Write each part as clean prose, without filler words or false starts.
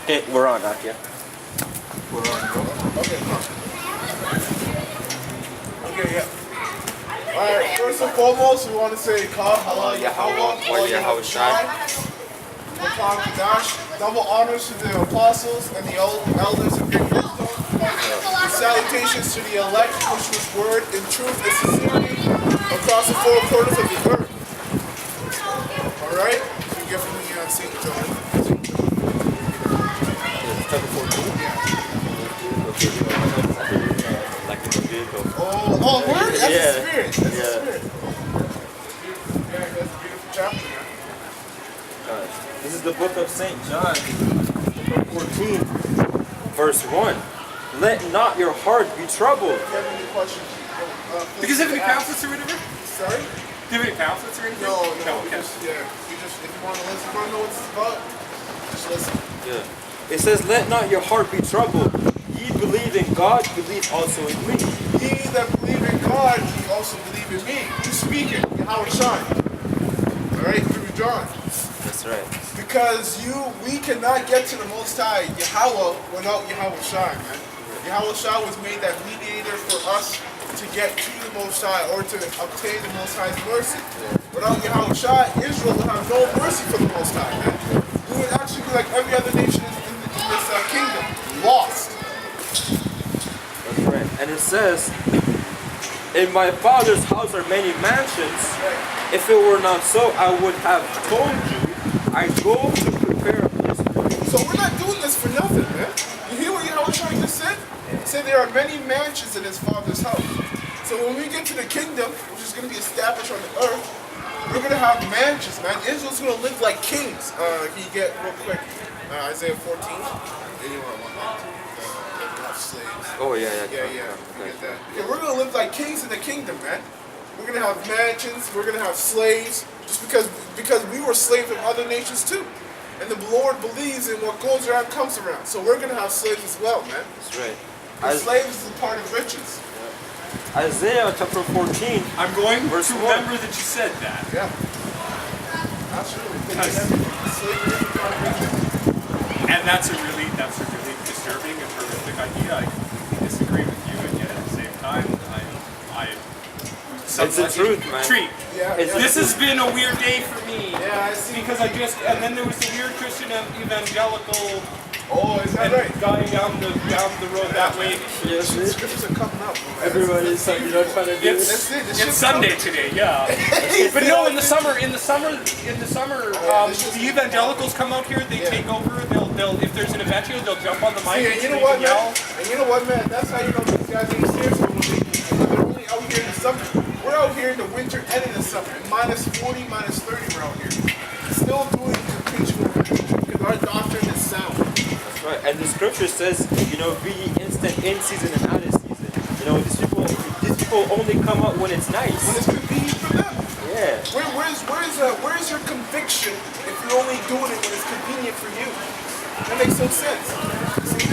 Okay, we're on, Akia. We're on. Okay, come on. Okay, yeah. Alright, first and foremost, we want to say Kal, Halal, Yahawashi, Yahawashi. Double honors to the apostles and the elders of Great Wisdom. Salutations to the elect, which was word in truth and sincerity across the four corners of the earth. Alright? So you get from the St. John. Oh, word? That's the spirit. That's the spirit. Yeah, that's a beautiful chapter, man. This is the book of St. John, chapter 14, verse 1. Let not your heart be troubled. If you have any questions, do you have any pamphlets or whatever? Sorry? Do you have any pamphlets or anything? No, okay. If you want to listen, you want to know what it's about, just listen. Yeah. It says, let not your heart be troubled. Ye believe in God, believe also in me. Ye that believe in God, ye also believe in me. Who's speaking? Yahawashi. Alright, through John. That's right. Because we cannot get to the Most High, Yahweh, without Yahawashi, man. Yahawashi was made that mediator for us to get to the Most High, or to obtain the Most High's mercy. Without Yahawashi, Israel would have no mercy for the Most High, man. We would actually be like every other nation in this kingdom, lost. That's right. And it says, in my Father's house are many mansions. If it were not so, I would have told you, I go to prepare a place for you. So we're not doing this for nothing, man. You hear what Yahawashi just said? He said there are many mansions in his Father's house. So when we get to the kingdom, which is going to be established on the earth, we're going to have mansions, man. Israel's going to live like kings. Can you get real quick Isaiah 14? Anyone want that? Slaves. Oh, yeah. Get that. Yeah, we're going to live like kings in the kingdom, man. We're going to have mansions. We're going to have slaves. Just because we were slaves of other nations too. And the Lord believes in what goes around comes around. So we're going to have slaves as well, man. That's right. Slaves is a part of riches. Isaiah chapter 14. I'm going to verse 1. remember that you said that. Yeah. Absolutely. Slavery is a part of riches. And that's a really disturbing and horrific idea. I completely disagree with you, and yet at the same time, it's the truth, man. Treat. Yeah, This has been a weird day for me. Yeah, I see. Because and then there was the weird Christian evangelical Oh, is that right? guy down the road that way. Yes, The scriptures are coming up. everybody's trying to do this. It's Sunday today, yeah. But no, in the summer, the evangelicals come out here. They take over. They'll if there's an event here, they'll jump on the mic. And you know what, man? And you know what, man? That's how you know these guys ain't serious. They're only out here in the summer. We're out here in the winter and in the summer. Minus 40, minus 30, we're out here. Still doing perpetual because our doctrine is sound. That's right. And the scripture says, be instant in season and out of season. These people only come out when it's nice. When it's convenient for them. Yeah. Where's your conviction if you're only doing it when it's convenient for you? That makes no sense. See?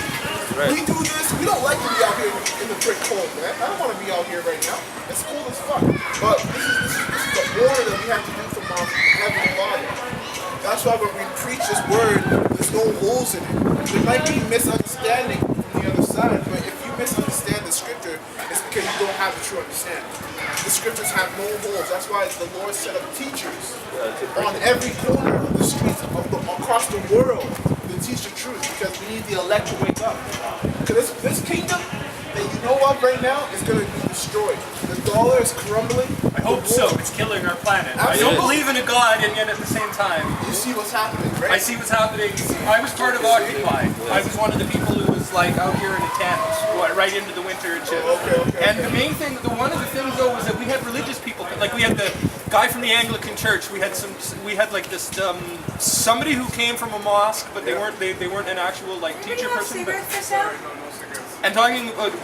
Right. We do this, we don't like to be out here in the brick cold, man. I don't want to be out here right now. It's cold as fuck. But this is the order that we have to do from our Heavenly Father. That's why when we preach this word, there's no holes in it. There might be misunderstanding from the other side, but if you misunderstand the scripture, it's because you don't have the true understanding. The scriptures have no holes. That's why the Lord set up teachers on every corner of the streets across the world to teach the truth, because we need the elect to wake up. Because this kingdom that you know of right now is going to be destroyed. The dollar is crumbling. I hope so. It's killing our planet. Absolutely. I don't believe in a God, and yet at the same time, You see what's happening, right? I see what's happening. I was part of Occupy. I was one of the people who was like out here in a tent, right into the winter and shit. And the main thing, one of the things though, was that we had religious people. Like we had the guy from the Anglican Church. We had like this somebody who came from a mosque, but they weren't an actual like teacher person. And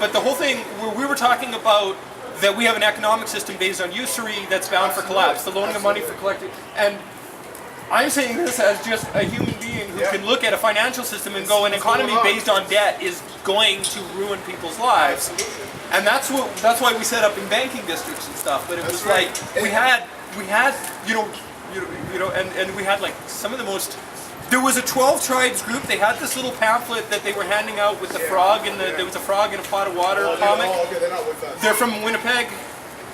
but the whole thing we were talking about that we have an economic system based on usury that's bound for collapse, the loaning of money for collecting. And I'm saying this as just a human being who can look at a financial system and go, an economy based on debt is going to ruin people's lives. And that's why we set up in banking districts and stuff. But it was like we had and we had like some of the most There was a 12 tribes group. They had this little pamphlet that they were handing out with the frog, and there was a frog in a pot of water comic. They're not with us. They're from Winnipeg.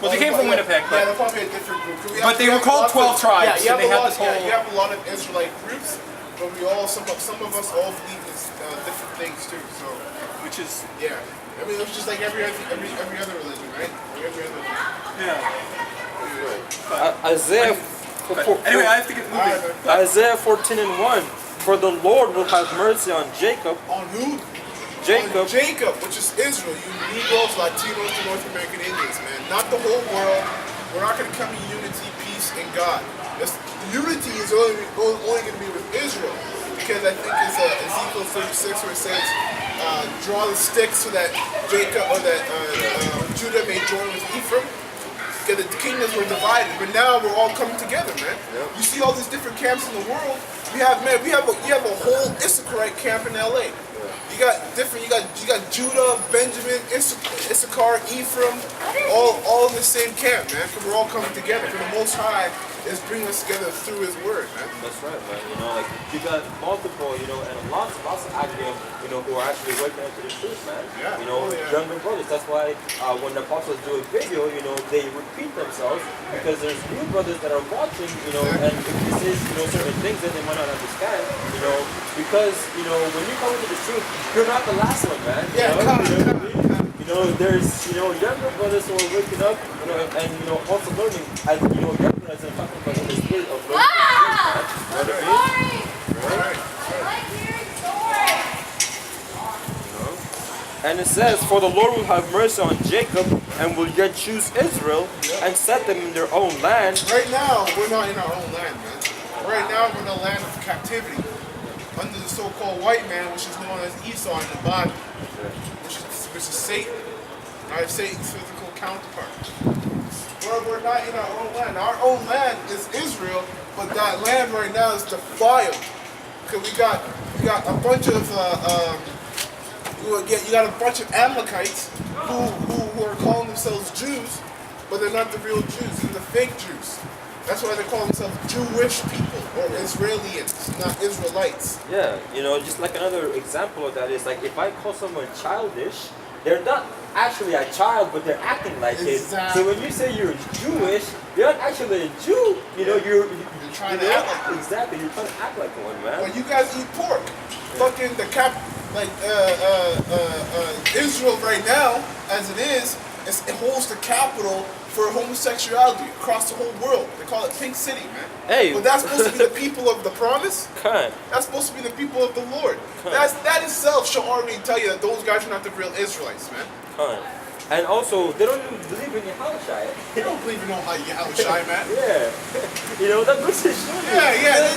Well, they came from Winnipeg, yeah, they're probably a different group. But they were called 12 tribes. Yeah, and they had this whole. you have a lot of Israelite groups, but we all some of us all believe in different things too. So, Which is yeah, I mean it's just like every other religion, right? Every other religion. yeah. Isaiah. Anyway, I have to get moving. Isaiah 14:1. For the Lord will have mercy on Jacob. On who? Jacob. On Jacob, which is Israel. You Negroes, Latinos, and North American Indians, man. Not the whole world. We're not going to come in unity, peace, and God. Unity is only going to be with Israel. Because I think it's Ezekiel 36 where it says, draw the sticks so that Jacob or that Judah may join with Ephraim. Because the kingdoms were divided, but now we're all coming together, man. Yep. You see all these different camps in the world. We have a whole Issacharite camp in LA. You got different. You got Judah, Benjamin, Issachar, Ephraim, all in the same camp, man. Because we're all coming together. Because the Most High is bringing us together through His Word, man. That's right, man. You know, like you got multiple, you know, and lots of active, you know, who are actually waking up to the truth, man. Yeah. You know, younger brothers. That's why when the apostles do a video, you know, they repeat themselves because there's new brothers that are watching, you know, and if this is, you know, certain things that they might not understand, you know, because you know when you come into the truth, you're not the last one, man. Yeah, you know, there's, you know, younger brothers who are waking up, you know, and you know, also learning, as you know, younger brothers are talking about the spirit of learning. You know what I mean? Right? I like hearing stories. And it says, for the Lord will have mercy on Jacob and will yet choose Israel and set them in their own land. Right now, we're not in our own land, man. Right now, we're in the land of captivity under the so-called white man, which is known as Esau in the Bible, which is Satan, right? Satan's physical counterpart. We're not in our own land. Our own land is Israel, but that land right now is defiled because we got a bunch of you got a bunch of Amalekites who are calling themselves Jews, but they're not the real Jews. They're the fake Jews. That's why they call themselves Jewish people or Israelians, not Israelites. Yeah, you know, just like another example of that is like if I call someone childish, they're not actually a child, but they're acting like it. So when you say you're Jewish, you're not actually a Jew. You know, you're trying to act like exactly. You're trying to act like one, man. Well, you guys eat pork. Fucking the Israel right now, as it is, it holds the capital for homosexuality across the whole world. They call it Pink City, man. Hey. But that's supposed to be the people of the promise. Kind. That's supposed to be the people of the Lord. That itself should already tell you that those guys are not the real Israelites, man. Kind. And also, they don't even believe in Yahawashi. They don't believe in Yahawashi, man. Yeah. You know, that goes to show you. Yeah.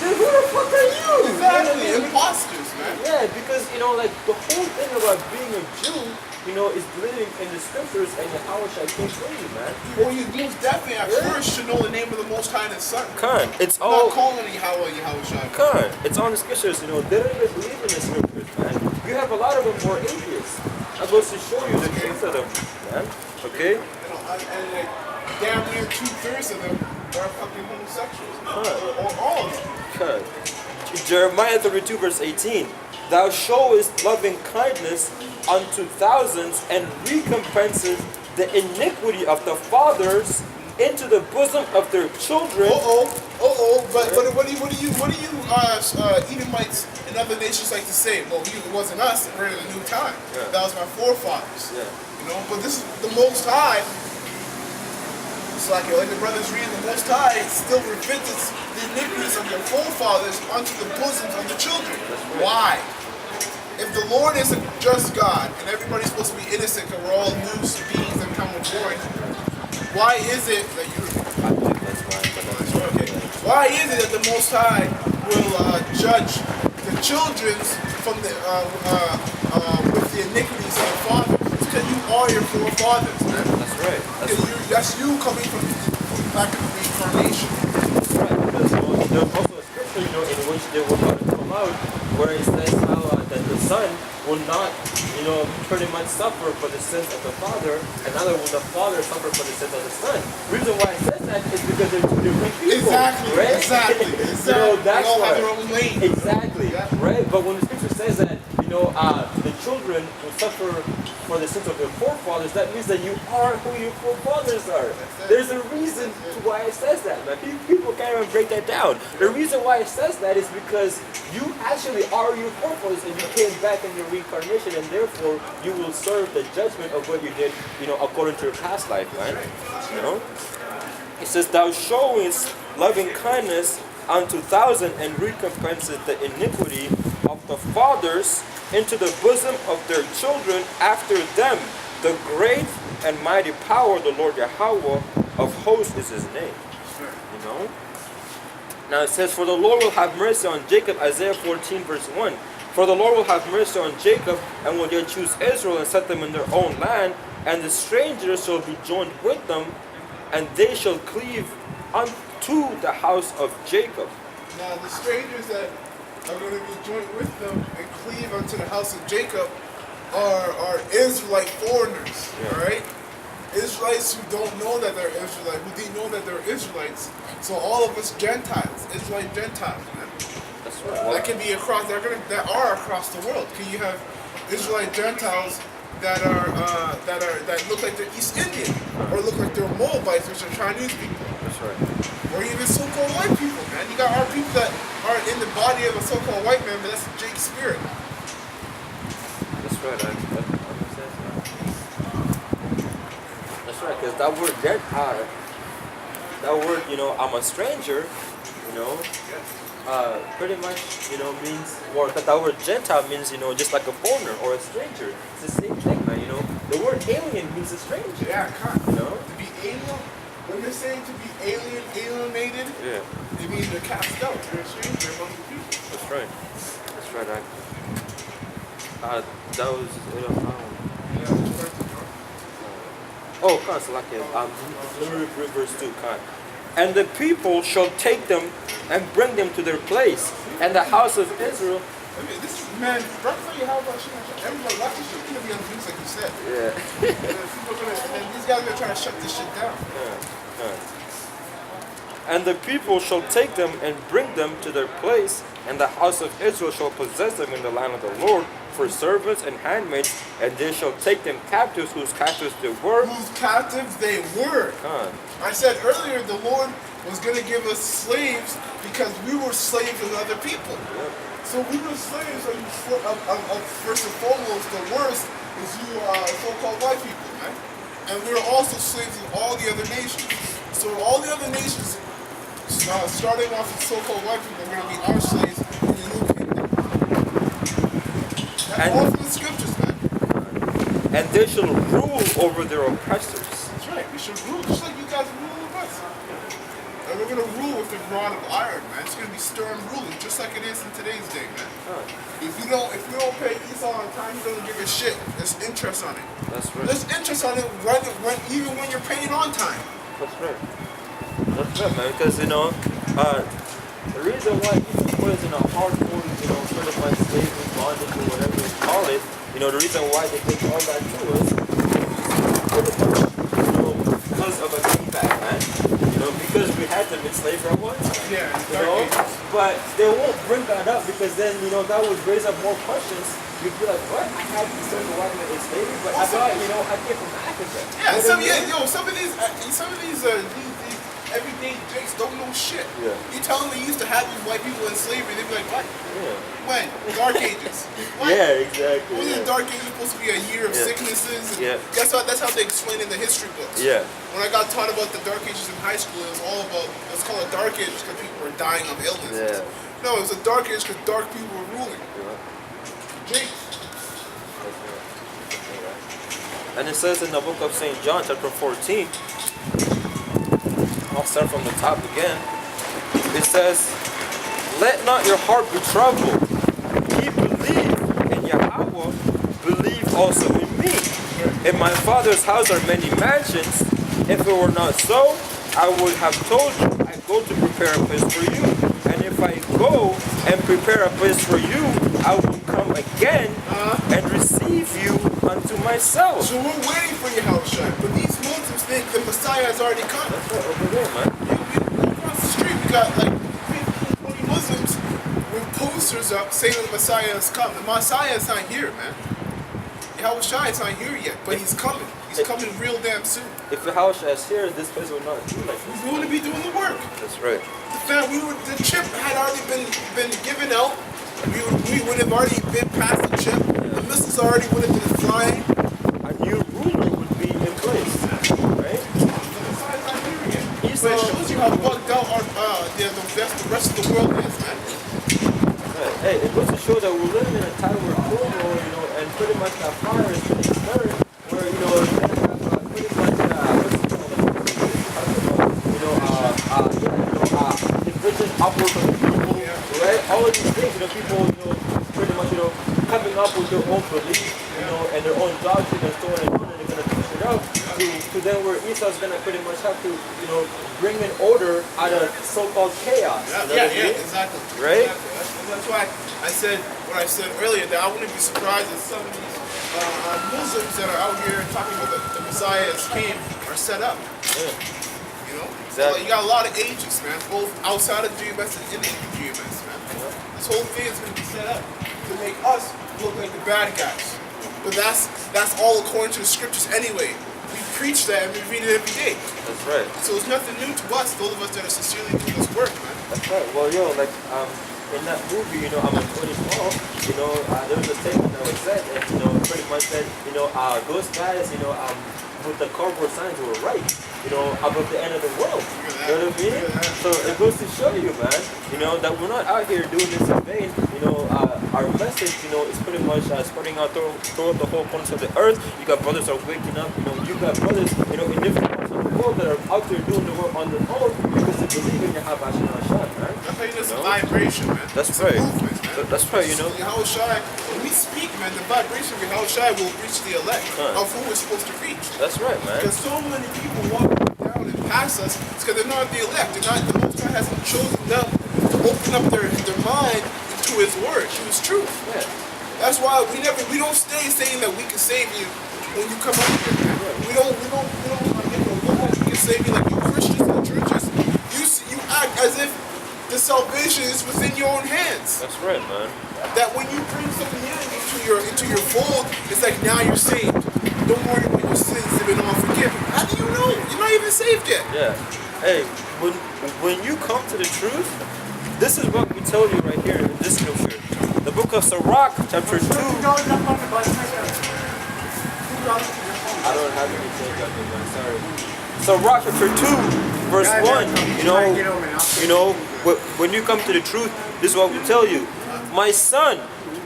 Dude, who the fuck are you? Exactly. Imposters, man. Yeah, because, you know, like, the whole thing about being a Jew, you know, is believing in the scriptures and Yahawashi can't show you, man. Well, you most definitely at first should know the name of the Most High and His Son. Khan, it's I'm all... not calling it Yahawashi. Khan, it's on the scriptures, you know, they don't even believe in the scriptures, man. You have a lot of them who are atheists. That goes to show you the truth of them, man. Okay? And like, damn near 2/3 of them are fucking homosexuals. Or all of them. Khan. Jeremiah 32 verse 18. Thou showest loving kindness unto thousands and recompensest the iniquity of the fathers into the bosom of their children. But what do you Edomites and other nations like to say? Well, it wasn't us. We're in a new time. Yeah. That was my forefathers. Yeah. You know, but this is the Most High. It's like the brothers reading, the Most High still revisits the iniquities of your forefathers onto the bosoms of the children. Why? If the Lord is a just God and everybody's supposed to be innocent because we're all new beings that come born, why is it that why is it that the Most High will judge the children's from the with the iniquities of the fathers? It's because you are your forefathers, man. That's right. That's you coming from back in the reincarnation. That's right. Because there's also a scripture, you know, in which they will not come out, where it says how that the son will not, you know, pretty much suffer for the sins of the father, and neither will the father suffer for the sins of the son. The reason why it says that is because they're two different people. Exactly. Right? Exactly. You know, that's all have why. their own lane. Exactly, Yeah. right? But when the scripture says that, the children will suffer for the sins of their forefathers, that means that you are who your forefathers are. There's a reason to why it says that, man. People can't even break that down. The reason why it says that is because you actually are your forefathers and you came back in your reincarnation, and therefore you will serve the judgment of what you did, according to your past life, right? It says, thou showest loving kindness unto thousands and recompenseth the iniquity of the fathers into the bosom of their children after them. The great and mighty power of the Lord Yahweh of hosts is his name. Now it says, for the Lord will have mercy on Jacob, Isaiah 14 verse 1. For the Lord will have mercy on Jacob, and will yet choose Israel, and set them in their own land, and the strangers shall be joined with them, and they shall cleave unto the house of Jacob. Now the strangers that are going to be joined with them and cleave unto the house of Jacob are Israelite foreigners, alright? Israelites who don't know that they're Israelites, who didn't know that they're Israelites. So all of us Gentiles, Israelite Gentiles, man. That's right. That can be across, that are across the world. Can you have Israelite Gentiles that look like they're East Indian, or look like they're Moabites, which are Chinese people? That's right. Or even so-called white people, man. You got our people that are in the body of a so-called white man, but that's Jake's spirit. That's right. That makes sense, man. That's right, because that word Gentile, that word, I'm a stranger, pretty much, means, or that word Gentile means, just like a foreigner or a stranger. It's the same thing, man, The word alien means a stranger. Yeah, kind of. To be alien, when they're saying to be alienated, it means they're cast out. They're a stranger among the people. That's right. That's right. That was, let me read verse 2, and the people shall take them and bring them to their place, and the house of Israel. I mean, this man, right for Yahawashi, everybody watches this shit. It's gonna be on the news, like you said. And then these guys are trying to shut this shit down. And the people shall take them and bring them to their place, and the house of Israel shall possess them in the land of the Lord for servants and handmaids, and they shall take them captives, whose captives they were. Whose captives they were. I said earlier the Lord was going to give us slaves because we were slaves of other people. So we were slaves of first and foremost, the worst is you so-called white people, man. And we're also slaves of all the other nations. So all the other nations, starting off with so-called white people, are going to be our slaves in the new kingdom. That's all from the scriptures, man. And they shall rule over their oppressors. That's right. We should rule just like you guys rule with us. And we're going to rule with the rod of iron, man. It's going to be stern ruling, just like it is in today's day, man. If you don't pay Esau on time, he doesn't give a shit. There's interest on it. That's right. There's interest on it even when you're paying on time. That's right. That's right, man. Because, the reason why he put us in a hardcore, certified slavery, bondage, or whatever you call it, the reason why they did all that to us, because of a feedback, man. Because we had them enslaved for once. Yeah, but they won't bring that up because then, that would raise up more questions. You'd be like, what? I had to serve the white man in slavery, but I thought, I came from Africa. Yeah, some of these everyday jakes don't know shit. Yeah. You tell them they used to have these white people in slavery, they'd be like, what? Yeah. When? Dark Ages. What? Yeah, exactly. Wasn't the Dark Ages supposed to be a year of sicknesses? And that's how they explain in the history books. Yeah. When I got taught about the Dark Ages in high school, it was all about, it's called a Dark Age because people were dying of illnesses. Yeah. No, it was a Dark Age because dark people were ruling. Jakes. And it says in the book of St. John, chapter 14, I'll start from the top again. It says, let not your heart be troubled. Ye believe in Yahweh, believe also in me. In my Father's house are many mansions. If it were not so, I would have told you, I go to prepare a place for you. And if I go and prepare a place for you, I will come again and receive you unto myself. So we're waiting for Yahawashi, but these Muslims think the Messiah has already come. That's right, over there, man. We across the street, we got like 15, 20 Muslims with posters up saying that the Messiah has come. The Messiah is not here, man. Yahawashi is not here yet, but he's coming. He's coming real damn soon. If Yahawashi is here, this place will not be like this. He's going to be doing the work. That's right. The chip had already been given out. We would have already been past the chip. The missiles already would have been flying. A new ruler would be in place, right? But it shows you how bugged out the rest of the world is, man. Right. Hey, it goes to show that we're living in a time where global, and pretty much that fire is being stirred, where, you're gonna have pretty much, division upwards of the people, right? All of these things, people, pretty much, coming up with their own beliefs, and their own doctrine and so on and on, and they're gonna push it out to then where Esau's gonna pretty much have to, bring an order out of so-called chaos. Exactly. Right? Exactly. That's why I said what I said earlier, that I wouldn't be surprised if some of these Muslims that are out here talking about the Messiah has came are set up. Yeah. Exactly. You got a lot of agents, man, both outside of GMS and in the GMS, man. Yeah. This whole thing is going to be set up to make us look like the bad guys. But that's all according to the scriptures anyway. We preach that and we read it every day. That's right. So it's nothing new to us, those of us that are sincerely doing this work, man. That's right. Well, in that movie, I'm a 2012, there was a statement that was said, and, pretty much said, those guys, with the cardboard signs were right, about the end of the world. You know what I mean? So it goes to show you, man, that we're not out here doing this in vain. Our message, is pretty much spreading out throughout the whole corners of the earth. You got brothers that are waking up, you got brothers, in different parts of the world that are out there doing the work on their own because they believe in Yahawashi, man. That's how you just vibration, man. That's it's right. A movement, man. That's right, Yahawashi, when we speak, man, the vibration of Yahawashi will reach the elect of who we're supposed to reach. That's right, man. Because so many people walk down and pass us, it's because they're not the elect. They're not, the Most High hasn't chosen them to open up their mind to His word, to His truth. Yeah. That's why we don't stay saying that we can save you when you come up here. Man. We don't we can save you like you Christians and churches. You act as if the salvation is within your own hands. That's right, man. That when you bring something into your fold, it's like now you're saved. Don't worry about your sins, they've been all forgiven. How do you know? You're not even saved yet. Yeah. Hey, when you come to the truth, this is what we tell you right here in this scripture. The book of Sirach, chapter 2. I don't have anything, man. Sorry. Sirach, chapter 2, verse 1. When you come to the truth, this is what we tell you. My son,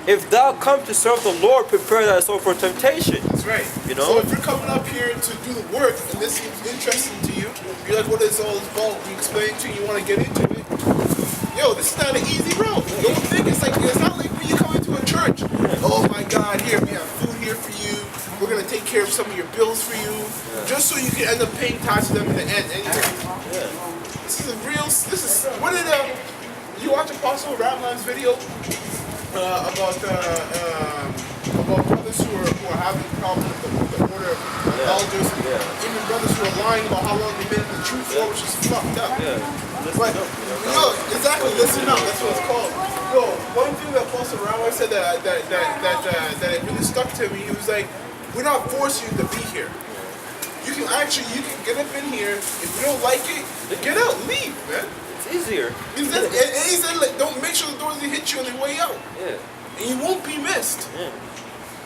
if thou come to serve the Lord, prepare thy soul for temptation. That's right. So if you're coming up here to do the work, and this seems interesting to you, you're like, what is all this about? We explain to you, you want to get into it. Yo, this is not an easy road. Don't think it's not like when you come into a church. Oh my God, here we have food here for you. We're gonna take care of some of your bills for you, just so you can end up paying taxes to them in the end anyway. Yeah. What did you watch Apostle Ratman's video about brothers who are having problems with the order of elders, even brothers who are lying about how long they've been in the truth for, which is fucked up. But exactly, listen up. That's what it's called. Yo, one thing that Apostle Ratman said that it really stuck to me. He was like, "We're not forcing you to be here. You can get up in here. If you don't like it, get out, leave, man. It's easier." And he said, like, don't make sure the doors will hit you on the way out. Yeah. And you won't be missed. Yeah.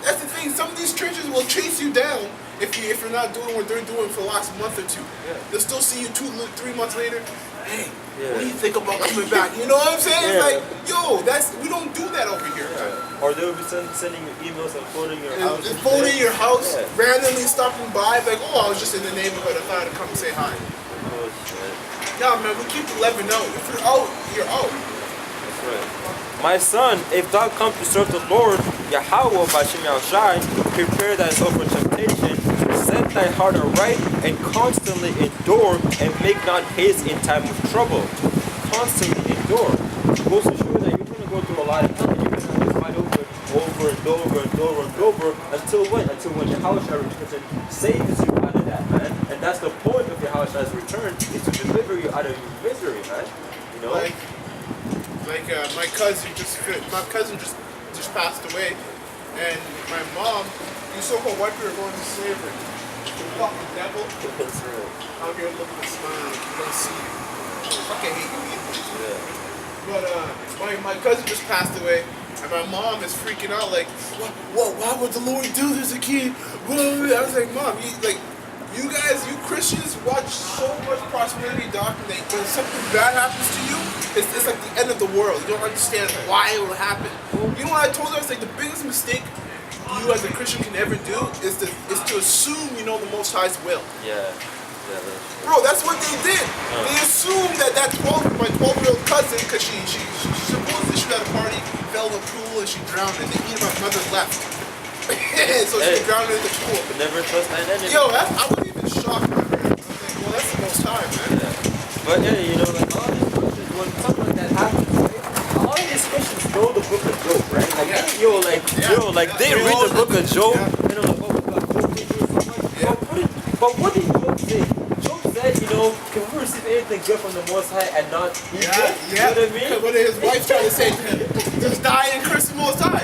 That's the thing. Some of these churches will chase you down if you're not doing what they're doing for the last month or two. Yeah. They'll still see you 2-3 months later. Hey, Yeah. what do you think about coming back? You know what I'm saying? Yeah. It's like, yo, we don't do that over here. Yeah. Or they'll be sending you emails and phoning your house. And phoning your house, Yeah. randomly stopping by, like, oh, I was just in the neighborhood. I thought I'd come and say hi. Oh, shit. Nah, man, we keep the 11 out. If you're out, you're out. That's right. My son, if thou come to serve the Lord, Yahweh by Shem Yahawashi, prepare thyself for temptation, set thy heart aright, and constantly endure, and make not haste in time of trouble. Constantly endure. It goes to show that you're going to go through a lot of hell, and you're going to have to fight over and over until when? Until when Yahawashi returns and saves you out of that, man. And that's the point of Yahawashi's return, is to deliver you out of your misery, man. You know? Like, Like my cousin just passed away, and my mom, you so-called white people are going to slavery. The fucking devil. That's right. Out here looking and smiling like you don't see you. Fucking hate you either. Yeah. But my cousin just passed away, and my mom is freaking out like, why would the Lord do this again? I was like, Mom, you guys, you Christians watch so much prosperity doctrine that when something bad happens to you, it's like the end of the world. You don't understand why it will happen. You know what I told her? It's like the biggest mistake you as a Christian can ever do is to assume you know the Most High's will. Yeah. Bro, that's what they did. They assumed that my 12-year-old cousin, because she supposedly she was at a party, fell in the pool and she drowned, and the my mother left. So she drowned in the pool. But never trust an enemy. Yo, I wasn't even shocked, my man. I was like, well, that's the Most High, man. Yeah. But yeah, you know, like all these Christians, when something like that happens, right, all these Christians know the book of Job, right? Like, they read the book of Job, and they're like, oh my God, Job did do so much. But what did Job say? Job said, you know, can we receive anything good from the Most High and not evil? You know what I mean? What did his wife try to say to him? Just die and curse the Most High.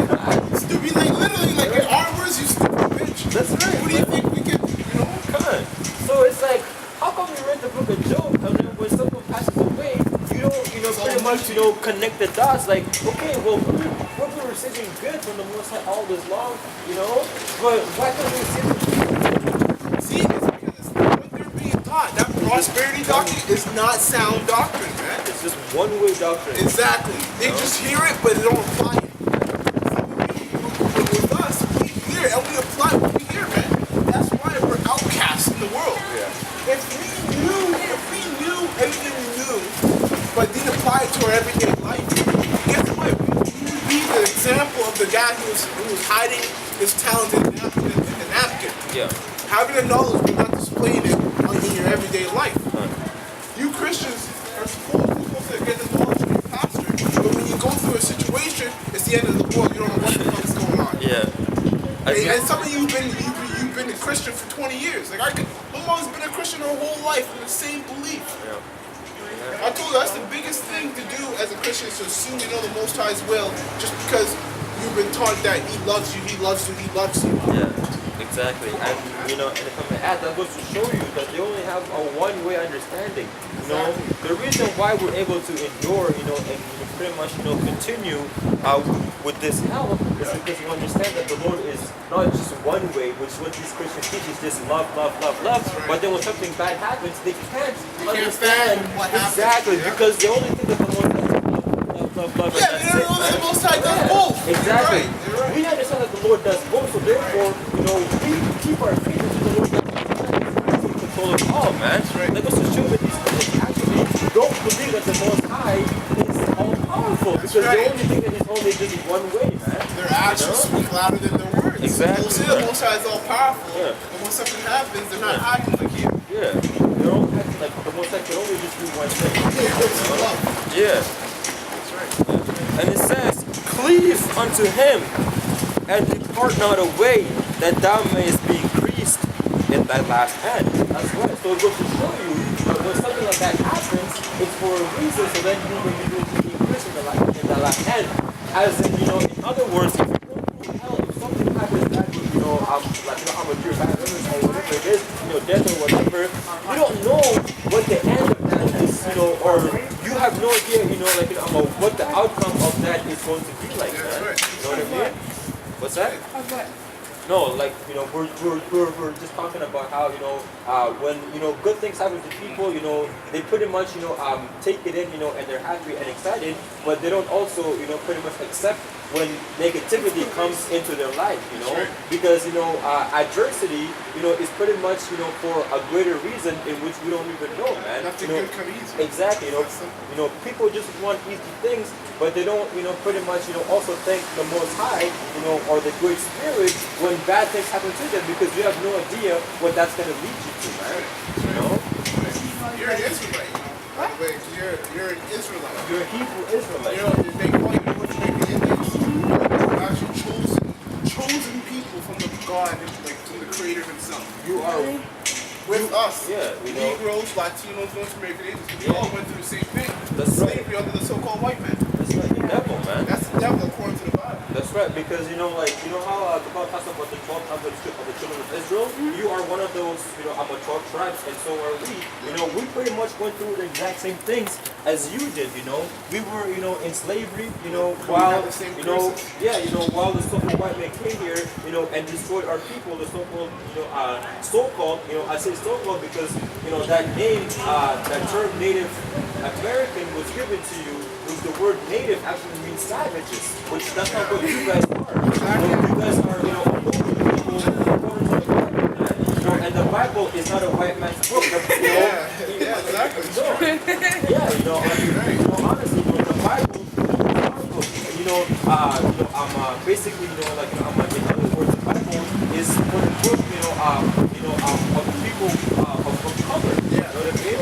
Stupid, like literally, like in our words, you stupid bitch. That's right. What do you think we can, you know? Come on. So it's like, how come you read the book of Job and then when someone passes away, you don't, you know, pretty much, you know, connect the dots like, okay, well, we're receiving good from the Most High all this long, you know, but why can't we receive it? See, it's because it's not what they're being taught. That prosperity doctrine is not sound doctrine, man. It's just one-way doctrine. Exactly. They just hear it, but they don't apply it. But with us, we hear it and we apply what we hear, man. That's why we're outcasts in the world. Yeah. If we knew everything we knew, but didn't apply it to our everyday life, guess what? We would be the example of the guy who was hiding his talent in the napkin. Yeah. Having the knowledge but not displaying it in your everyday life. You Christians are supposed to get the knowledge from your pastor, but when you go through a situation, it's the end of the world. You don't know what the fuck's going on. Yeah. And some of you've been a Christian for 20 years. Like my mom's been a Christian her whole life in the same belief. Yeah. I told her that's the biggest thing to do as a Christian is to assume you know the Most High's will just because you've been taught that He loves you, He loves you, He loves you. Yeah. Exactly, and you know, and if I'm gonna add, that goes to show you that they only have a one-way understanding. You know, the reason why we're able to endure, you know, and pretty much, you know, continue with this help is because you understand that the Lord is not just one way, which is what these Christians teach is just love, love, love, love. But then when something bad happens, they can't understand what happened. exactly because they only think that the Lord love, Yeah, they don't know that the Most High does both. Exactly. You're right. We understand that the Lord does both, so therefore, you know, we keep our faith into the Lord that He's in control of all, man. That goes to show that these Christians actually don't believe that the Most High is all powerful because they only think that He's only just one way, man. Their actions speak louder than their words. Exactly. They'll say the Most High is all powerful, Yeah. but when something happens, they're not acting like you. Yeah. They're all acting like the Most High can only just do one thing. Love. Yeah. That's right. And it says, cleave unto Him, and depart not away, that thou mayest be increased in thy last end. That's right. So it goes to show you that when something like that happens, it's for a reason, so then you will be able to be increased in the last end. As in, you know, in other words, if you go through hell, if something happens that, you know, I'm a pure bad illness or whatever it is, you know, death or whatever, you don't know what the end of that is, you know, or you have no idea, you know, like, you know, what the outcome of that is going to be like, man. You know what I mean? What's that? No, like, you know, we're just talking about how, you know, when, you know, good things happen to people, you know, they pretty much, you know, take it in, you know, and they're happy and excited, but they don't also, you know, pretty much accept when negativity comes into their life, you know, because, you know, adversity, you know, is pretty much, you know, for a greater reason in which we don't even know, man. Nothing You know, good come easy. exactly, you know, people just want easy things, but they don't, you know, pretty much, you know, also thank the Most High, you know, or the Great Spirit when bad things happen to them because you have no idea what that's going to lead you to, man. You know? You're an Israelite, you know. By the way, you're an Israelite. You're a Hebrew Israelite. You know, they call you North American Indians. You're actually chosen people from the God, like from the Creator Himself. You are with us. Yeah, we know. Negroes, Latinos, North American Indians. We all went through the same thing. That's right. Slavery under the so-called white man. That's man. That's the devil according to the Bible. That's right, because you know how the Bible talks about the 12 tribes of the children of Israel. You are one of those, I'm a 12 tribes, and so are we. We pretty much went through the exact same things as you did. We were, in slavery. While while the so-called white man came here, and destroyed our people. The so-called, so-called, I say so-called because that name, that term Native American was given to you. The word native actually means savages, which that's not what you guys are. You guys are, and the Bible is not a white man's book. Yeah, exactly. Honestly, the Bible is our book. I'm basically, I'm in other words, the Bible is for the book, of people of color. Yeah, you know what I mean?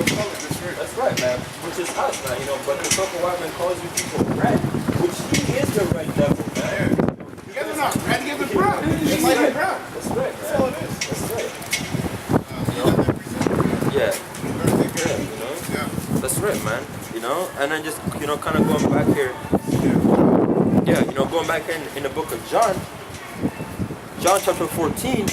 That's right, man. Which is us, man. But the so-called white man calls you people red, which he is the red devil, man. You guys are not red, you guys are brown. It's like a brown. That's right, man. That's all it is. That's right. Yeah. Yeah. That's right, man. And then just, kind of going back here. Yeah, going back in the book of John. John chapter 14,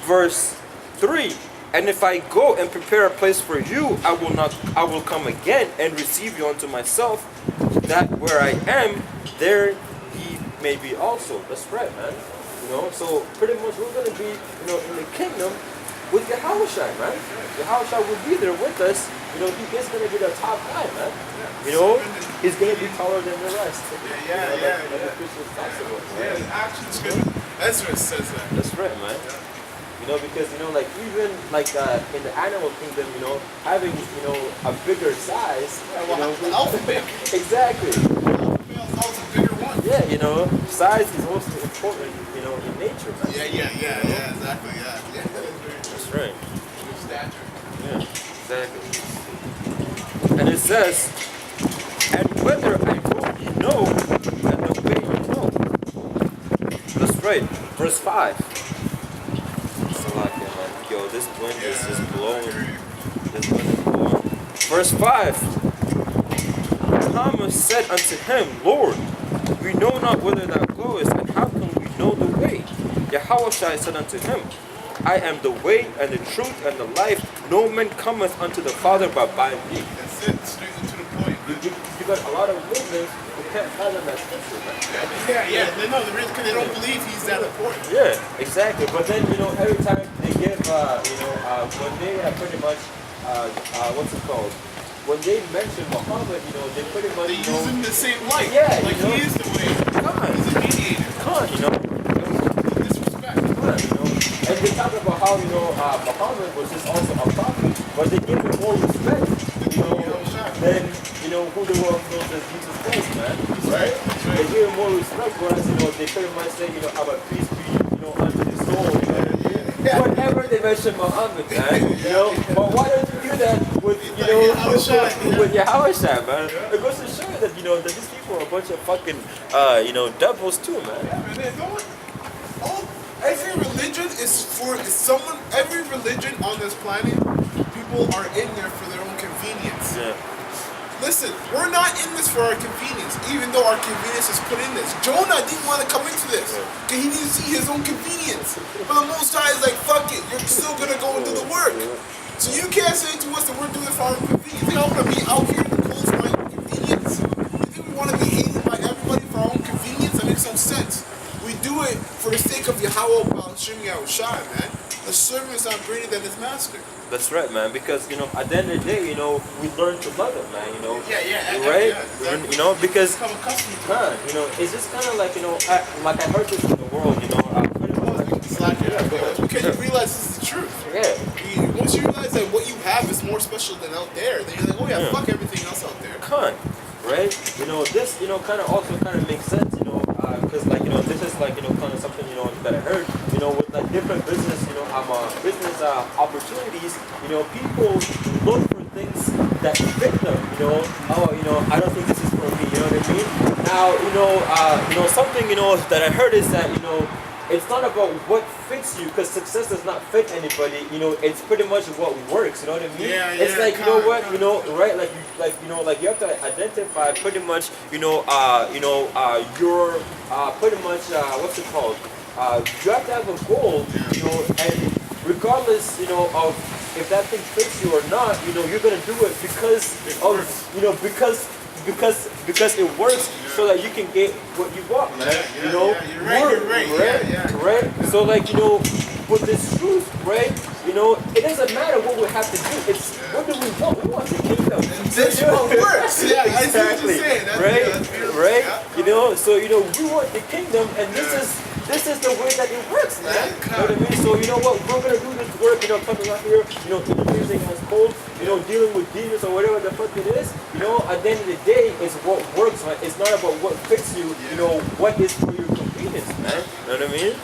verse 3. And if I go and prepare a place for you, I will come again and receive you unto myself, that where I am, there ye may be also. That's right, man. So pretty much we're gonna be, in the kingdom with Yahawashi, man. Yahawashi will be there with us. He is gonna be the top guy, man. He's gonna be taller than the rest. Yeah. Like the Christians talks about, Yeah, right? the action scripture. Ezra says that. That's right, man. Because even in the animal kingdom, having a bigger size, The alpha male. exactly. The alpha male is always a bigger one. Yeah, size is also important, in nature, man. Yeah, exactly, yeah. Yeah, that is very That's right. good stature. Yeah, exactly. And it says, and whether I go, you know, and the way you know. That's right. Verse 5. Yo, this wind is just blowing. This wind is blowing. Verse 5. Thomas said unto him, Lord, we know not whither thou goest, and how can we know the way? Yahawashi said unto him, I am the way and the truth and the life. No man cometh unto the Father but by me. That's it, straight to the point. You got a lot of Muslims who can't fathom that scripture, man. Yeah. They know the reason because they don't believe he's that important. Yeah, exactly. But then, every time they give, when they pretty much, what's it called? When they mention Muhammad, they pretty much, They use him the same light. Yeah, like he is the way. Come, He's a mediator. Disrespect. And they talk about how, Muhammad was just also a prophet, but they give him more respect, than, who the world knows as Jesus Christ, man. Right? They give him more respect, whereas, they pretty much say, I'm a peace be, unto his soul, whenever they mention Muhammad, man, but why don't you do that with, with Yahawashi, man? It goes to show you that, that these people are a bunch of fucking, devils too, man. Every religion is someone. Every religion on this planet, people are in there for their own convenience. Yeah. Listen, we're not in this for our convenience, even though our convenience is put in this. Jonah didn't want to come into this because he didn't see his own convenience. But the Most High is like, fuck it, you're still gonna go and do the work. So you can't say to us that we're doing it for our own convenience. You think I want to be out here in the cold for my own convenience? You think we want to be hated by everybody for our own convenience? That makes no sense. We do it for the sake of Yahweh Yahawashi, man. The servant is not greater than his master. That's right, man. Because at the end of the day, we learn to love it, man. Yeah, right? Yeah, exactly. Because Become accustomed to it. it's just kind of like like I heard this in the world, Because you realize this is the truth. Yeah. Once you realize that what you have is more special than out there, then you're like, oh yeah, fuck everything else out there. Right? This kind of also kind of makes sense, because this is kind of something that I heard, with different business, business opportunities, people look for things that fit them, I don't think this is for me, you know what I mean? Now, something, that I heard is that, it's not about what fits you, because success does not fit anybody. It's pretty much what works. You know what I mean? Yeah, it's yeah, like, you know what, kinda. right? Like you have to identify pretty much, your pretty much what's it called? You have to have a goal, and regardless, of if that thing fits you or not, you're gonna do it because of, because it works, so that you can get what you want, man. You're right. Right? So with this truth, right? It doesn't matter what we have to do. It's what do we want? We want the kingdom. This what works. Yeah, I see what you're Exactly. saying. That's, Right? that's beautiful. Right? Yeah. So we want the kingdom, and this is the way that it works, man. Yeah, You know what I mean? So you know what? We're gonna do this work, coming out here, eating music as cold, dealing with demons or whatever the fuck it is. At the end of the day, it's what works, man. It's not about what fits you. What is for your convenience, man. You know what I mean?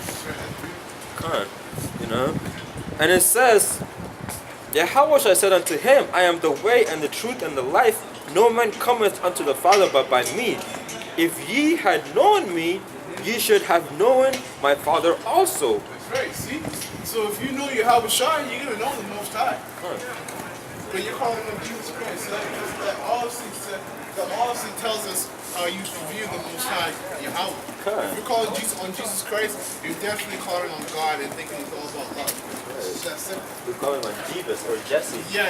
Come on, And it says, Yahawashi said unto him, I am the way and the truth and the life. No man cometh unto the Father but by me. If ye had known me, ye should have known my Father also. That's right, see? So if you know Yahawashi, you're going to know the Most High. But you're calling him Jesus Christ. So that obviously tells us how you view the Most High Yahweh. If you're calling Jesus on Jesus Christ, you're definitely calling on God and thinking it's all about love. It's that simple. We call him Jeebus or Jesse. Yeah.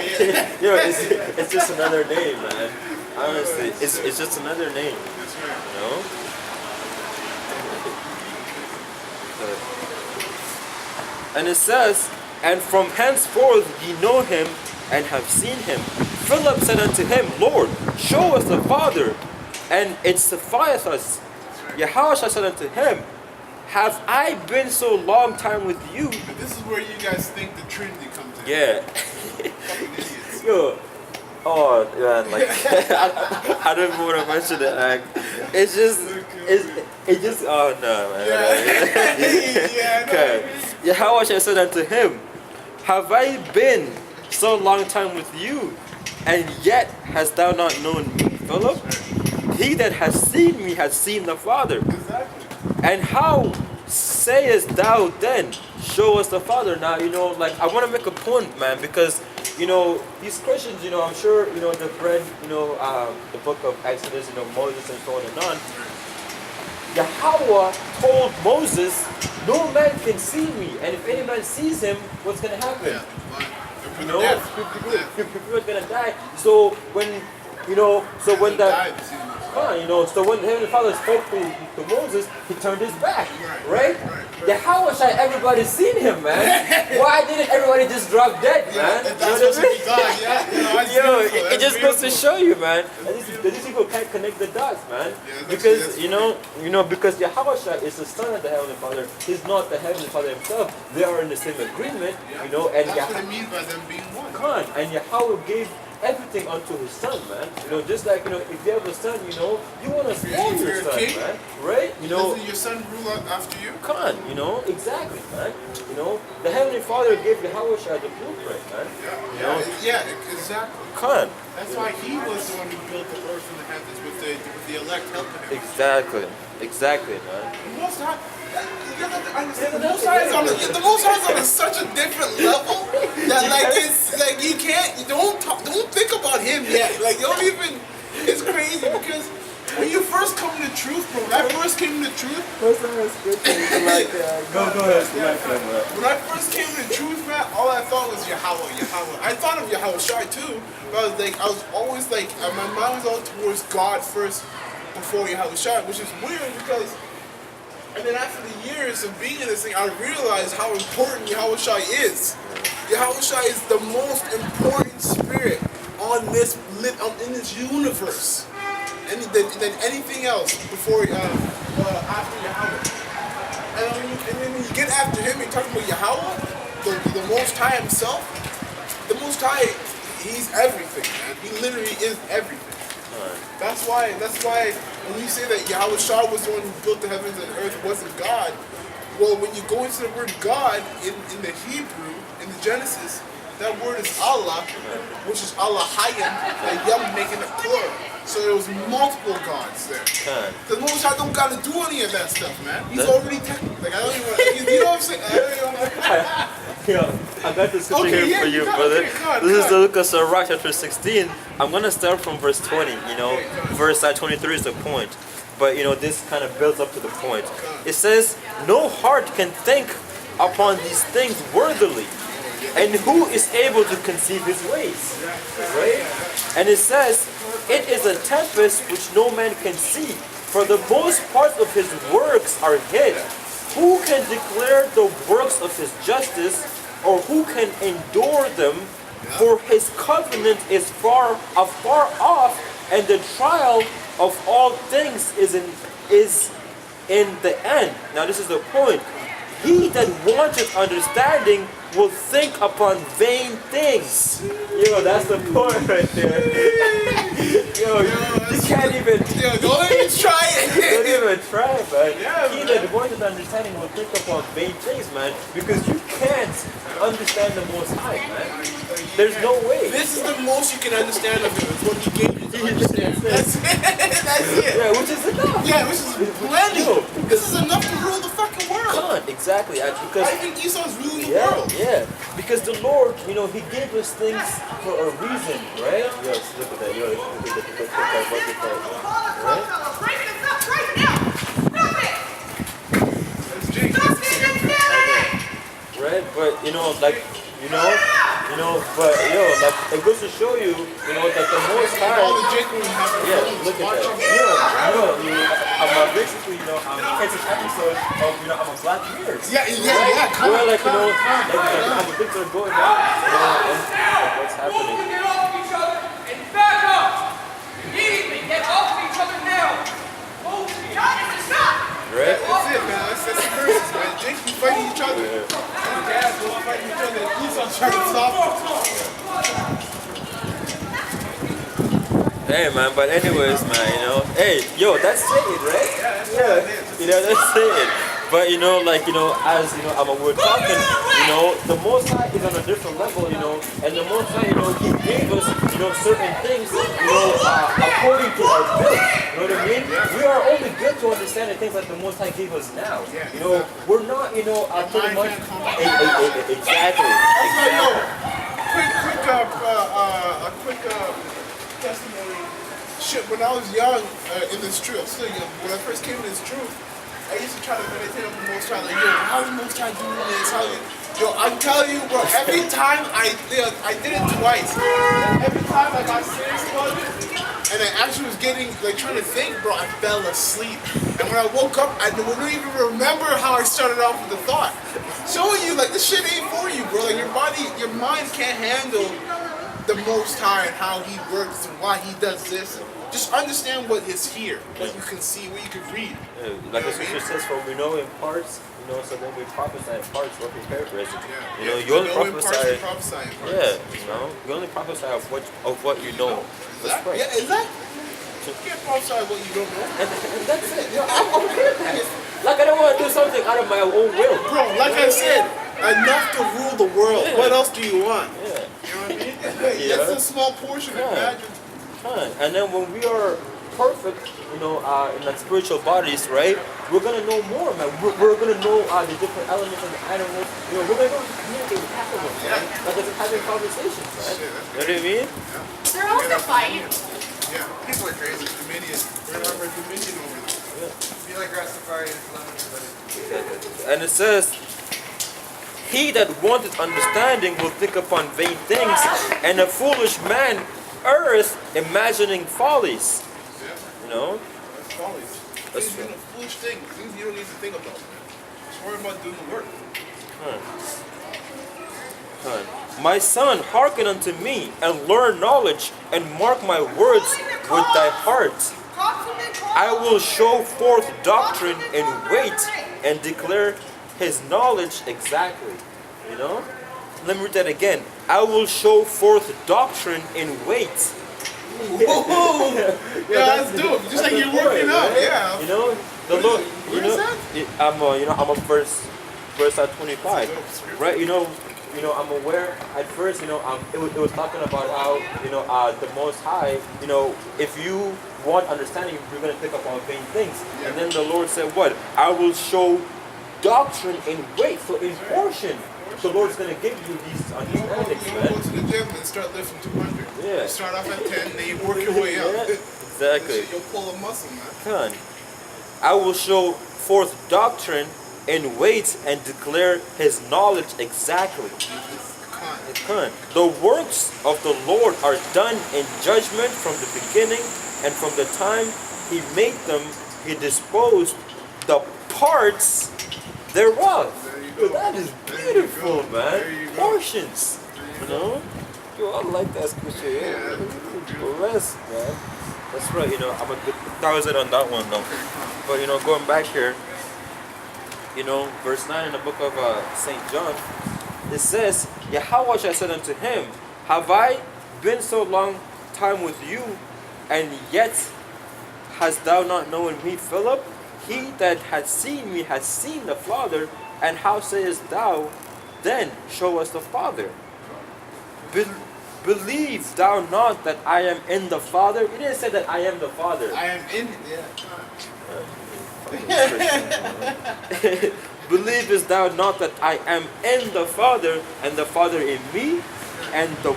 It's just another name, man. Honestly, it's just another name. That's right. And it says, and from henceforth ye know him and have seen him. Philip said unto him, Lord, show us the Father, and it sufficeth us. Yahawashi said unto him, have I been so long time with you? But this is where you guys think the Trinity comes in. Yeah. Fucking idiots. Yo. Oh man, I don't even want to mention it. It's just oh no, man. Yeah, Okay. Yahawashi said unto him, have I been so long time with you, and yet hast thou not known me, Philip? He that has seen me has seen the Father. Exactly. And how sayest thou then, show us the Father? Now, I want to make a point, man, because, these Christians, I'm sure, they've read, the book of Exodus, Moses and so on and on. Yahweh told Moses, no man can see me, and if any man sees him, what's going to happen? People are going to die. So when so when the Heavenly Father spoke to Moses, he turned his back, right? Yahawashi, everybody's seen him, man. Why didn't everybody just drop dead, man? It just goes to show you, man. These people can't connect the dots, man. Because because Yahawashi is the son of the Heavenly Father. He's not the Heavenly Father himself. They are in the same agreement, and that's what it means by them being one. And Yahweh gave everything unto his son, man. Just like, if you have a son, you want to spoil your son, man. Right? Doesn't your son rule after you? Exactly, man. The Heavenly Father gave Yahawashi the blueprint, man. Yeah, exactly. That's why he was the one who built the earth and the heavens with the elect helping him. Exactly, man. The Most High, you have to understand, the Most High is on such a different level that it's like you don't think about him yet. It's crazy because when you first come to truth, bro, when I first came to truth, Go ahead. when I first came to truth, man, all I thought was Yahweh. I thought of Yahawashi too, but I was always my mind was all towards God first before Yahawashi, which is weird because. And then after the years of being in this thing, I realized how important Yahawashi is. Yahawashi is the most important spirit in this universe, than anything else before after Yahweh. And then when you get after him, you're talking about Yahweh, the Most High himself. The Most High, he's everything, man. He literally is everything. That's why when you say that Yahawashi was the one who built the heavens and earth, wasn't God, well, when you go into the word God in the Hebrew, in the Genesis, that word is Allah, which is Allah Hayyan, and Yum making it plural. So there was multiple gods there. The Most High don't gotta do any of that stuff, man. He's already like I don't even. You know what I'm saying? Yeah, I got this scripture here for you, brother. This is the book of Sirach, chapter 16. I'm gonna start from verse 20. You know, verse 23 is the point, but you know this kind of builds up to the point. It says, "No heart can think upon these things worthily, and who is able to conceive his ways?" Right? And it says, "It is a tempest which no man can see, for the most part of his works are hid. Who can declare the works of his justice, or who can endure them? For his covenant is afar off, and the trial of all things is in the end." Now this is the point. "He that wanteth understanding will think upon vain things." Yo, that's the point right there. Yo, you can't even. Yo, don't even try it. Don't even try it, man. Yeah, He that wanteth understanding will think upon vain things, man. Because you can't understand the Most High, man. There's no way. This is the most you can understand of him. It's what he gave you to understand. That's it. That's it. Yeah, which is enough. Yeah, which is plenty. This is enough to rule the fucking world. Come on, exactly. Because I think Esau's ruling the world. yeah. Because the Lord, you know, He gave us things for a reason, right? Yes, look at that. Yo, look at that butterfly, right? Break it up right now. Stop it. That's Jake. Stop it. Right? But you know, like, but like it goes to show you, that the Most High. All the Jake will have Yeah, look at that. I'm basically, I'm catching episodes of, I'm a Black Mirror. Yeah. Where like, like the things are going on, and what's happening. Get off each other and back up. Immediately, get off each other now. Move. Stop. Right? That's it, man. That's the verses, man. Jake be fighting each other. And Dad will fighting each other. And Esau's trying to stop them. Hey man, but anyways, man, hey, that's Satan, right? Yeah, that's Satan. But as we're talking, the Most High is on a different level, and the Most High, He gave us, certain things, according to our build. You know what I mean? We are only good to understand the things that the Most High gave us now. We're not, pretty much exactly. Quick testimony. Shit, when I was young, in this truth, I'm still young. When I first came to this truth, I used to try to meditate on the Most High. Like, how's the Most High doing this? I'm telling you, bro. Every time I did it twice. Every time I got serious about it, and I actually was trying to think, bro, I fell asleep. And when I woke up, I wouldn't even remember how I started off with the thought. Showing you, like, this shit ain't for you, bro. Like, your mind can't handle the Most High and how He works and why He does this. Just understand what is here, what you can see, what you can read. Yeah, like the scripture says, for we know in parts, so then we prophesy in parts, or we paraphrase it. You only prophesy. Yeah, you only prophesy of what you know. That's right. Yeah, exactly. You can't prophesy what you don't know. And that's it. I'm okay with that. Like I don't want to do something out of my own will. Bro, like I said, enough to rule the world. Yeah. What else do you want? Yeah. You know what I mean? That's a small portion. Imagine. And then when we are perfect, in like spiritual bodies, right? We're gonna know more, man. We're gonna know the different elements of the animals. We're gonna know how to communicate with animals, man. Like it's having conversations, right? You know what I mean? They're also fighting. Yeah, people are crazy. Dominion. We're not for dominion over there. Be like Rastafari and Islam. And it says, "He that wanteth understanding will think upon vain things, and a foolish man erreth, imagining follies." That's follies. That's Things a foolish thing. Things you don't need to think about. Just worry about doing the work. "My son, hearken unto me, and learn knowledge, and mark my words with thy heart. I will show forth doctrine in weight, and declare his knowledge exactly." Let me read that again. "I will show forth doctrine in weight." Whoa! Yeah, that's dope. Just like you're working out. Right? Yeah. The Lord. Where is that? I'm on verse 25, right? I'm aware at first, it was talking about how, the Most High, if you want understanding, you're going to pick up on vain things. Yeah. And then the Lord said, what? I will show doctrine in weight, so in portion. The Lord's going to give you these understandings, You man. go to the gym and start lifting 200. Yeah. You start off at 10, then you work your way up. Yeah, exactly. You'll pull a muscle, man. Come on. I will show forth doctrine in weight and declare his knowledge exactly. Come on. The works of the Lord are done in judgment from the beginning, and from the time he made them, he disposed the parts thereof. There you go. That is beautiful, There you man. go. Portions. Yo, I like that scripture. Yeah. Bless, man. That's right. I'm a good 1,000 on that one, though. But going back here, verse 9 in the book of St. John, it says, Yahawashi said unto him, have I been so long time with you, and yet hast thou not known me, Philip? He that hath seen me has seen the Father, and how sayest thou, then show us the Father? Believe thou not that I am in the Father? He didn't say that I am the Father. I am in it, Believest thou not that I am in the Father, and the Father in me? And the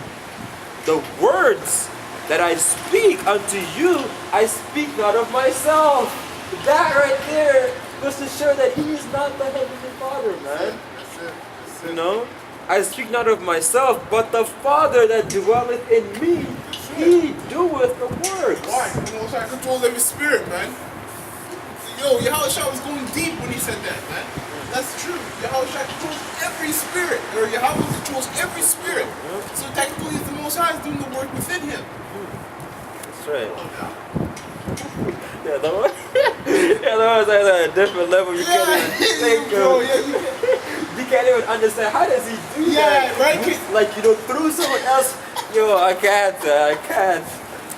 words that I speak unto you, I speak not of myself. That right there goes to show that he is not the Heavenly Father, man. That's it. I speak not of myself, but the Father that dwelleth in me, he doeth the works. Why? The Most High controls every spirit, man. Yo, Yahawashi was going deep when he said that, man. That's true. Yahawashi controls every spirit, or Yahweh controls every spirit. So technically, the Most High is doing the work within him. That's right. Oh, no. Yeah, the one is at a different level. You can't even think Bro, of. yeah, you You can't even understand. How does he do that? right? Like, through someone else. Yo, I can't.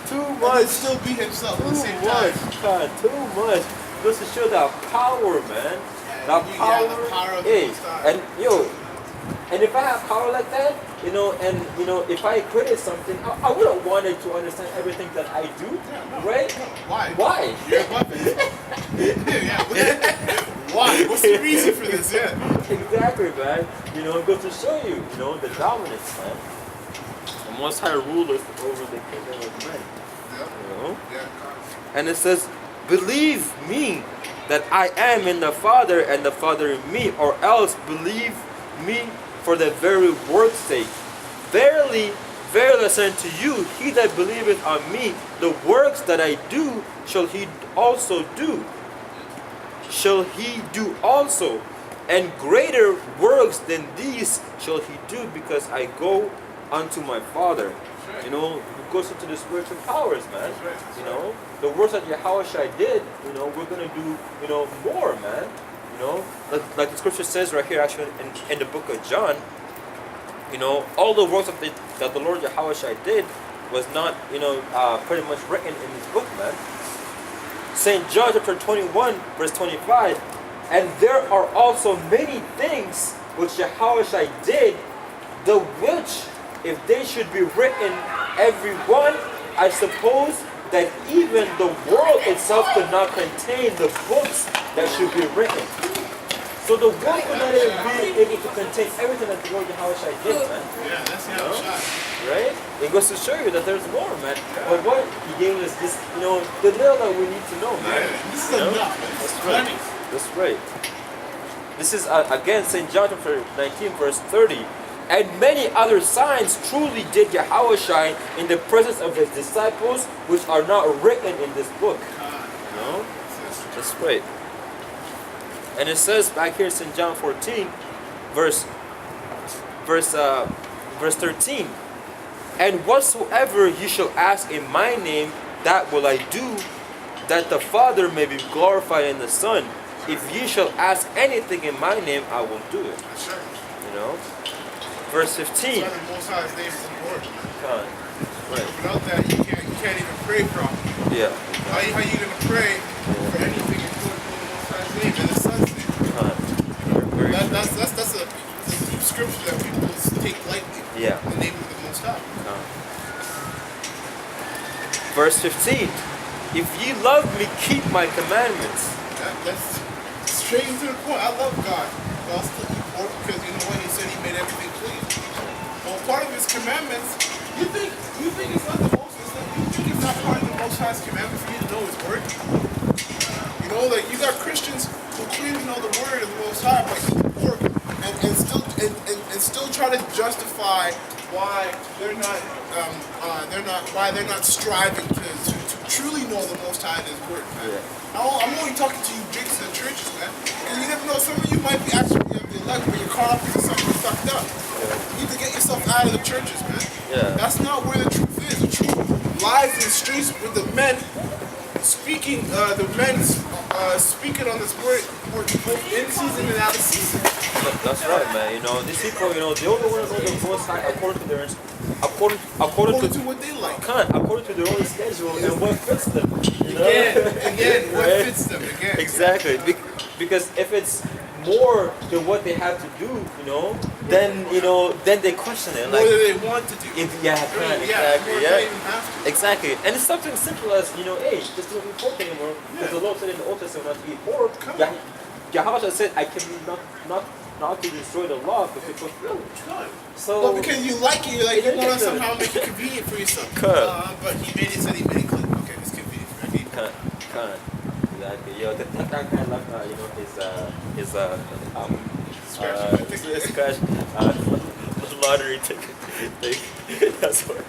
Too And much. still be himself at the Too same much. time. God, too much. Just to show that power, man. That Yeah, power. the power of the Hey, Most High. and if I have power like that, if I created something, I wouldn't want it to understand everything that I do, Yeah, no. right? Why? Why? You're above it. Yeah. Why? What's the reason for this? Yeah. Exactly, man. It goes to show you, the dominance, man. The Most High rulers over the kingdom of men. Yeah. Yeah. And it says, believe me that I am in the Father and the Father in me, or else believe me for the very word's sake. Verily, verily I say unto you, he that believeth on me, the works that I do, shall he also do. Shall he do also, and greater works than these shall he do, because I go unto my Father. It goes into the spiritual powers, man. The works that Yahawashi did, we're gonna do, more, man. Like the scripture says right here, actually in the book of John. All the works that the Lord Yahawashi did was not, pretty much written in this book, man. St. John chapter 21, verse 25, and there are also many things which Yahawashi did, the which, if they should be written, every one, I suppose that even the world itself could not contain the books that should be written. So the world would not even be able to contain everything that the Lord Yahawashi did, man. Yeah, that's Yahawashi. Right? It goes to show you that there's more, man. But what? He gave us this, the little that we need to know, man. Yeah, this is enough. That's right. That's right. This is, again, St. John chapter 19, verse 30. And many other signs truly did Yahawashi in the presence of his disciples, which are not written in this book. That's right. And it says back here, St. John 14, verse 13. And whatsoever ye shall ask in my name, that will I do, that the Father may be glorified in the Son. If ye shall ask anything in my name, I will do it. That's right. Verse 15. That's why the Most High's name is important. Right. Without that, you can't even pray properly. Yeah. How you gonna pray for anything important in the Most High's name and the Son's name? That's a deep scripture that we will take lightly. Yeah. The name of the Most High. Verse 15. If ye love me, keep my commandments. That's straight to the point. I love God. But I'll still eat pork because you know what? He said he made everything clean. Well, part of his commandments, you think it's not the most, you think it's not part of the Most High's commandment for you to know his word? You know, like you got Christians who claim to know the word of the Most High, but eat pork and still try to justify why they're not striving to truly know the Most High in his word, man. Yeah. I'm only talking to you jigs in the churches, man. Because you never know, some of you might be actually of the elect, but you're caught up into something fucked up. You need to get yourself out of the churches, man. Yeah. That's not where the truth is. The truth lies in the streets with the men speaking, speaking on this word both in season and out of season. That's right, man. You know, these people, you know, they only want to know the Most High according to their according to what they like. According to their own schedule and what fits them. You know? Again, what Right? fits them again. Exactly. Because if it's more than what they have to do, you know, then they question it. More Like, than they want to do. exactly. More than they even have to. Exactly. And it's something simple as, you know, hey, just don't eat pork anymore. Because the Lord said in the Old Testament not to eat pork. Yahawashi said, I can not to destroy the law, but to fulfill it. So, well, because you like it, you want to somehow make it convenient for yourself. But he said he made it clean. Okay, it's convenient for me. Exactly. Yo, that guy left, you know, his scratch, lottery ticket thing. That's what.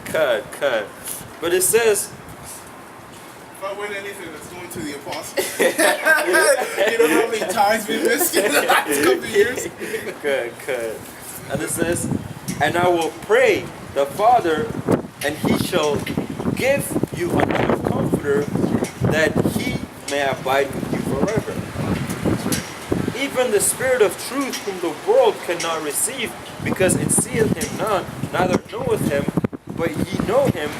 Cut. But it says, if I win anything, that's going to the apostles. You know how many times we missed in the last couple of years? Good. And it says, and I will pray the Father, and he shall give you another comforter, that he may abide with you forever. Even the Spirit of truth, whom the world cannot receive, because it seeth him not, neither knoweth him, but ye know him,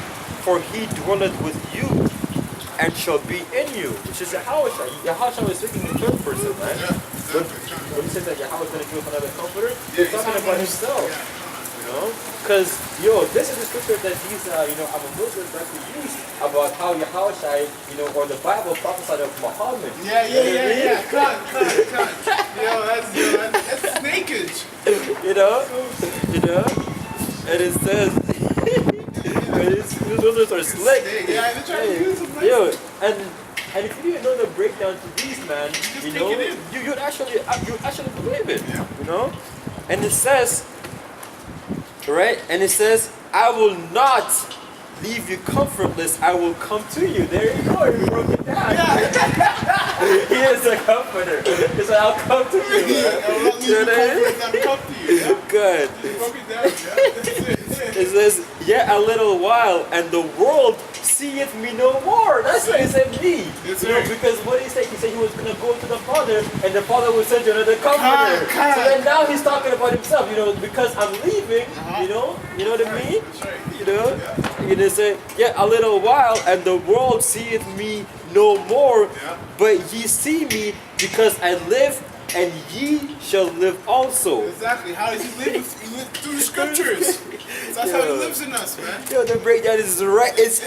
for he dwelleth with you, and shall be in you. Which is Yahawashi. Yahawashi is speaking in third person, right? Yeah, When he says that Yahweh is going to give another comforter, Yeah, he's talking about himself. You know? Because, this is the scripture that he's, I'm a Muslim that we use about how Yahawashi, or the Bible prophesied of Muhammad. Yeah. Cut. That's snakeage. And it says, those are slick. Yeah, they're trying to use them. And if you didn't know the breakdown to these, man, you'd actually believe it. Yeah. And it says, right? And it says, I will not leave you comfortless, I will come to you. There you go, you broke it down. He is a comforter. He said, I'll come to you. I will not leave you comfortless, I'll come to you. Yeah? Good. You broke it down, yeah. It says, yet a little while, and the world seeth me no more. That's why he said me. Because what he said he was going to go to the Father, and the Father will send you another comforter. So then now he's talking about himself, because I'm leaving, you know what I mean? That's right. He say, yet a little while, and the world seeth me no more, but ye see me, because I live, and ye shall live also. Exactly. How does he live? He lives through the scriptures. That's how he lives in us, man. The breakdown is right. It's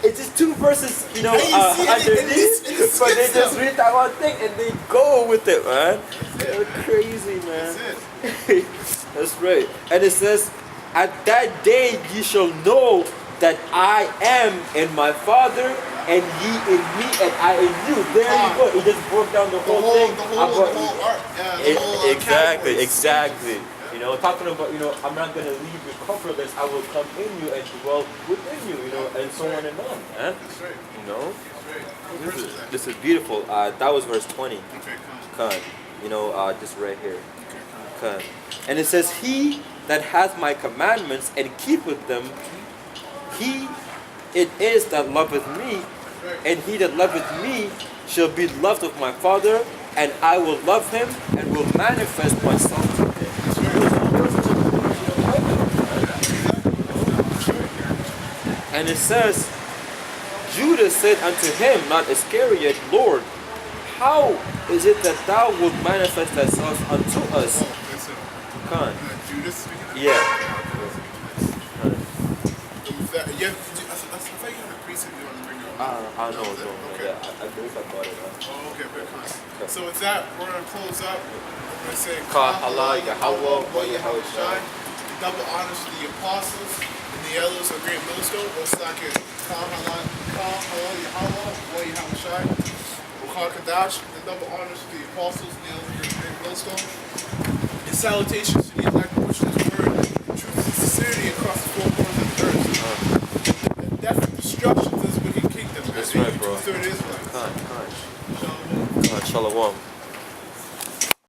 just two verses, underneath, but they just read that one thing and they go with it, man. They're crazy, man. That's it. That's right. And it says, at that day ye shall know that I am in my Father, and ye in me, and I in you. There you go. He just broke down the whole thing. Exactly. Talking about, I'm not going to leave you comfortless. I will come in you and dwell within you, and so on and on, man. That's right. This is beautiful. That was verse 20. Okay, Just right here. And it says, he that hath my commandments and keepeth them, he it is that loveth me, and he that loveth me shall be loved of my Father, and I will love him and will manifest myself to him. And it says, Judas said unto him, not Iscariot, Lord, how is it that thou wilt manifest thyself unto us? Listen. Khan. Judas speaking? Yeah. Yeah, I thought you had a precept you wanted to bring up. I know, no, Okay. yeah, I believe I got it. Oh, okay, very kind. So with that, we're going to close up. We're going to say, Kahala, Yahweh, Yahawashi. Double honors to the apostles and the elders of Great Millstone. We'll start it. Kahala, Yahweh, Yahawashi. We'll Kadash, the double honors to the apostles and the elders of Great Millstone. And salutations to the elect, which is word, truth and sincerity across the four corners of the earth. And death and destruction to this wicked kingdom. That's right, bro. Two-thirds Israelites. Khan, Shalom.